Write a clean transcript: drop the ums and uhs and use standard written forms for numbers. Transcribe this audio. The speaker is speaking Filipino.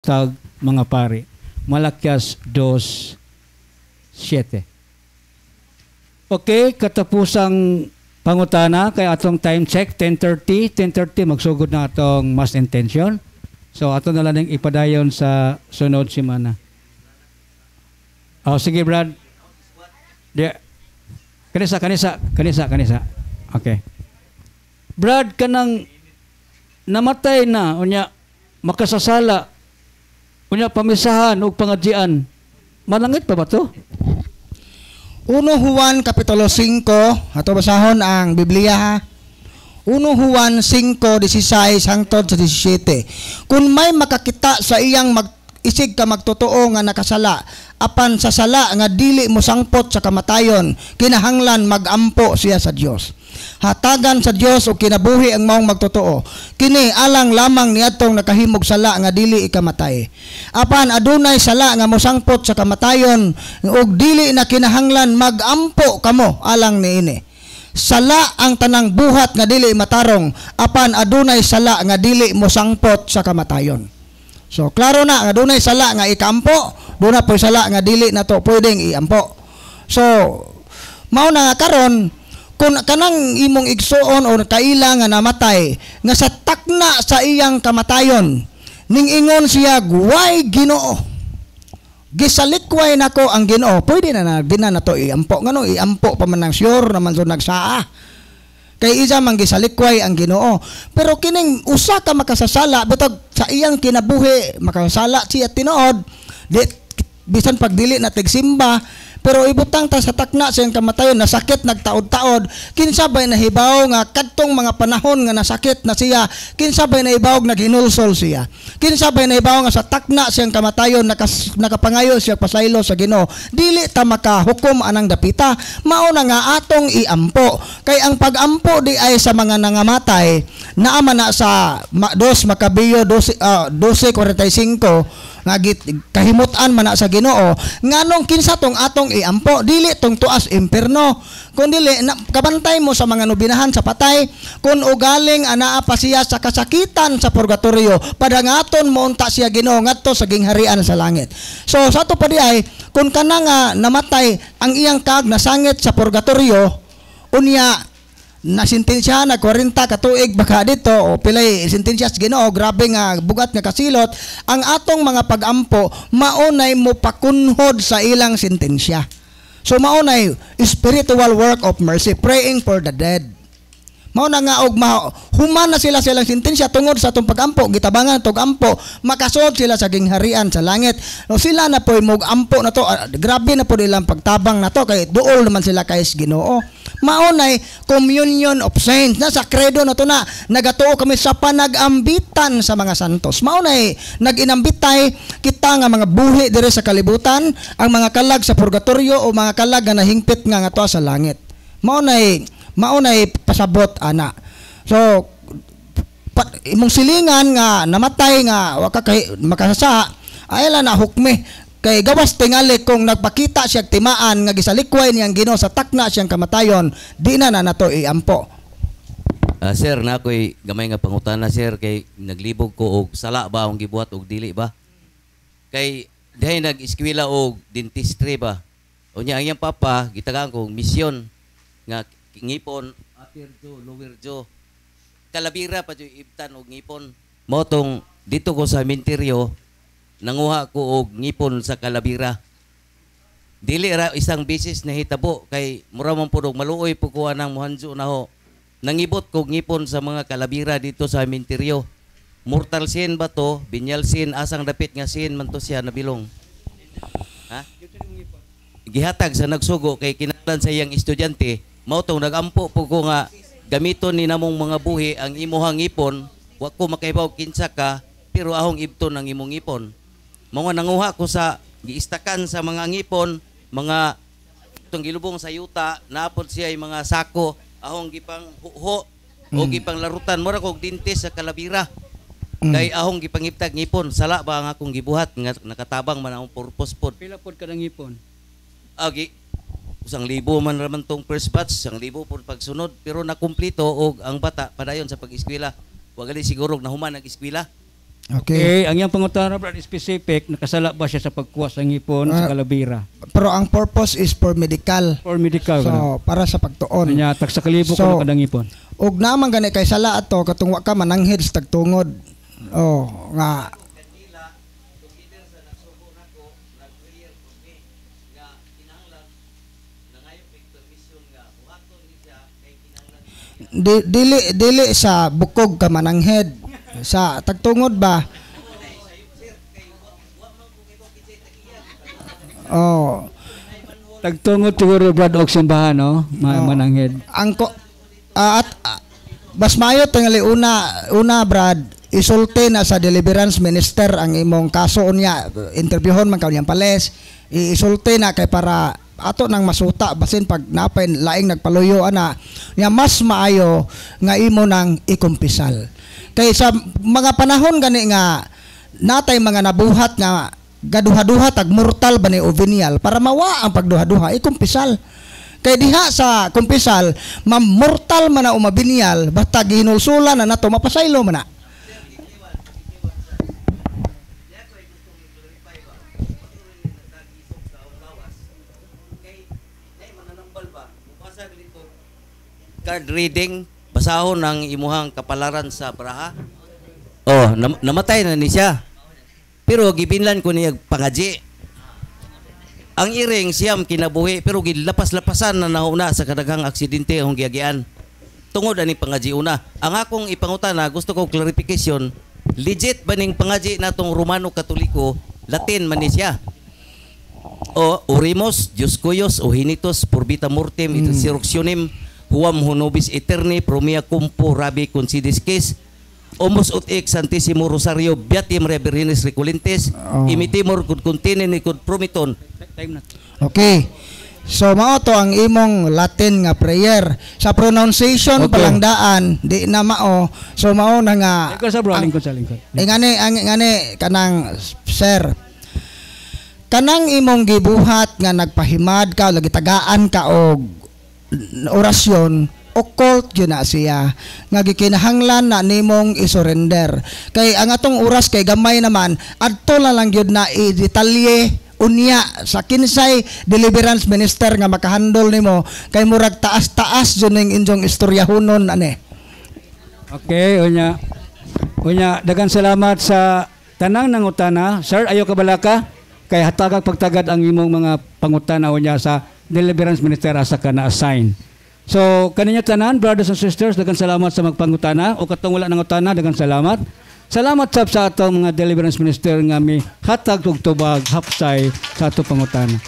tag mga pari. Malakyas 2:7. Okay, katapusang pangutana kay atong time check 10:30 magsugod na atong mass intention. So ato na lang ipadayon sa sunod semana. Oh, sige Brad. Kanisa. Okay. Brad, kanang namatay na, unya makasasala, unya pamisahan o pangadjian. Malangit pa ba to? 1 Juan Kapitulo 5, ato basahon ang Biblia ha. 1 Juan 5:16 hangtod sa 17. Kung may makakita sa iyang isig ka magtotoo nga nakasala, apan sa sala nga dili mo sangpot sa kamatayon, kinahanglan magampo siya sa Dios. Hatagan sa Dios o kinabuhi ang maong magtotoo. Kini alang lamang niadtong nakahimog sala nga dili ikamatay. Apan adunay sala nga mosangpot sa kamatayon ug dili na kinahanglan magampo kamo alang niini. Sala ang tanang buhat nga dili matarong, apan adunay sala nga dili mosangpot sa kamatayon. So klaro na nga adunay sala nga ikampo, duna po sala nga dili na to pwedeng iampo. So mao na nga karon kung kanang imong igsuon o kaila nga namatay nga sa takna sa iyang kamatayon ning ingon siya guway Ginoo, gisalikway nako ang Ginoo, pwede na na to iampo. Ngano iampo pa man nang sure naman so nagsaa kay isa man gisalikway ang Ginoo. Pero kining usa ka makasasala bitog sa iyang kinabuhi makasasala siya tinuod bisan pagdili na tigsimba, pero ibutang ta sa takna siyang kamatayon, nasakit nagtaod-taod, kinsabay nahibaw nga kadtong mga panahon nga nasakit na siya, kinsabay nahibaw naghinulsol siya, kinsabay nahibaw nga sa takna siyang kamatayon nakapangayo siya pasaylo sa Ginoo, dili ta makahukom anang dapita. Mao na nga atong iampo, kay ang pagampo di ay sa mga nangamatay naama na sa 2 Makabeyo 12:45 nga kahimutan man na sa Ginoo nganong kinsa tong atong iampo, dili tong tuas imperno, kun dili kabantay mo sa mga nobinahan sa patay, kun ugaling anaa pa siya sa kasakitan sa purgatorio, padangaton mo unta siya Ginoo ngadto sa gingharian sa langit. So sa ato pa di ay kun kana nga namatay ang iyang kag nasangit sa purgatorio, unya na sintensya na 40 ka tuig baka dito o pilay sintensya sa Ginoo, grabe nga bugat nga kasilot, ang atong mga pagampo maunay mo pakunhod sa ilang sintensya. So maunay spiritual work of mercy, praying for the dead. Mauna nga og human na sila silang sintensya tungod sa atong pagampo, gitabangan tog ampo, makasod sila sa gingharian sa langit. No sila na po ampo na to, grabe na po nilang pagtabang na to kay duol naman sila kay Ginoo. Maunay communion of saints, na sa credo na to na nagatuo kami sa panagambitan sa mga santos. Maunay naginambitay kita nga mga buhi dire sa kalibutan, ang mga kalag sa purgatorio o mga kalag nga nahingpit nga ato sa langit. Maunay pasabot ana. So imong silingan nga namatay nga waka kay makasasa ayla na hukmi kay gawas tingali kung nagpakita siya timaan nga gisalikway niyang Ginoo sa takna siyang kamatayon, di na nato iampo. Sir, na ako'y gamay nga pangutana sir, kay naglibog ko og sala ba ang gibuhat og dili ba? Kay dihay nag-eskwela og dentistry ba? Unya ang iyang papa gitagaan kong misyon nga ngipon, upper jaw, lower jaw. Kalabira pa yung ibtan og ngipon. Motong dito ko sa minteryo, nanguha ko og ngipon sa kalabira. Dili ra isang bisis na hitabo kay mura man pud og maluoy po ko anang muhanjo na ho. Nangibot ko ngipon sa mga kalabira dito sa minteryo. Mortal sin ba to? Binyal sin, asang dapit nga sin man to siya nabilong. Ha? Gihatag sa nagsugo kay kinahanglan sa iyang estudyante. Mao tong nagampo po ko nga gamiton ni namong mga buhi ang imuhang ngipon, wa ko makaibaw kinsa ka, pero ahong ibton ang imong ngipon. Mga nanguha ko sa giistakan sa mga ngipon, mga itong gilubong sa yuta, naapod siya yung mga sako, ahong gipang huho o gipang larutan, mura kog dintis sa kalabira. Kay ahong gipangiptag ngipon, sala ba ang akong gibuhat nga nakatabang man ang purpose pod. Pila pod ka ng ngipon? Agi 1,000 man raman tong first batch, 1,000 po pagsunod, pero nakumplito og ang bata padayon sa pag-eskwela. Wa gali siguro nahuman ang eskwela. Okay. Ang iyang pangutana brad specific, nakasala ba siya sa pagkuha sa ngipon sa kalabira? Pero ang purpose is for medical. Or medical ka So, para sa pagtuon. Kanya tag sa kalibo So, ko na kadang ngipon. Ug naman gani kay sala ato katong wa ka mananghid sa tagtungod. Oh, nga dili sa bukog ka mananghid sa tagtungod ba. Oh, Tagtungod siguro brad og simbahan no, mananghid. ang bas mayo tingali una Brad, isulti na sa deliverance minister ang imong kaso unya, interviewon man kanyang pales, isulti na kay para ato nang masuta basin pag napay laing nagpaluyo ana nya mas maayo nga imo nang ikumpisal. Kay sa mga panahon gani nga natay mga nabuhat nga gaduha-duha tag mortal ba ni ovenial para mawa ang pagduha-duha ikumpisal. Kay diha sa kumpisal mortal man na umabinial basta ginulsulan na nato mapasaylo man na. Card reading, basahon ng imuhang kapalaran sa braha. Oh, namatay na ni siya. Pero gibinlan ko niya pangaji. Ang iring siyam kinabuhi pero gilapas-lapasan na nauna sa kadaghang aksidente ang giagian. Tungod ani pangaji una. Ang akong ipangutana gusto ko clarification, legit ba ning pangaji natong Romano Katoliko, Latin man ni siya? O Orimos, Dios Cuyos, Ohinitos, Purbita Mortem, Interseructionem, Huam Honobis Eterni, Promia Cumpo, Rabi Considis Case, Omos ut ex Santissimo Rosario, Biatim Reverines Recolentes, Imitimor Cud Continen Cud Promiton. Okay. So mao to ang imong Latin nga prayer. Sa pronunciation palangdaan di na mao. So mao na nga Ikaw sa bro, lingkod sa lingkod. ngani kanang sir. Kanang imong gibuhat nga nagpahimad ka lagi tagaan ka og orasyon occult yun na siya nga gikinahanglan na nimong isurrender kay ang atong oras kay gamay naman adto lang yun na i-detalye unya sa kinsay deliverance minister nga makahandol nimo kay murag taas-taas yun ning inyong istoryahonon ani. Okay, unya dagan salamat sa tanang nangutana. Sir, ayo ka balaka kay hatagag pagtagad ang imong mga pangutana unya sa deliverance minister asa ka na assign. So, kaninya tanan, brothers and sisters, dagan salamat sa magpangutana o katong wala nang utana, dagan salamat. Salamat sa atong mga deliverance minister nga mi hatag og tubag hapsay sa atong pangutana.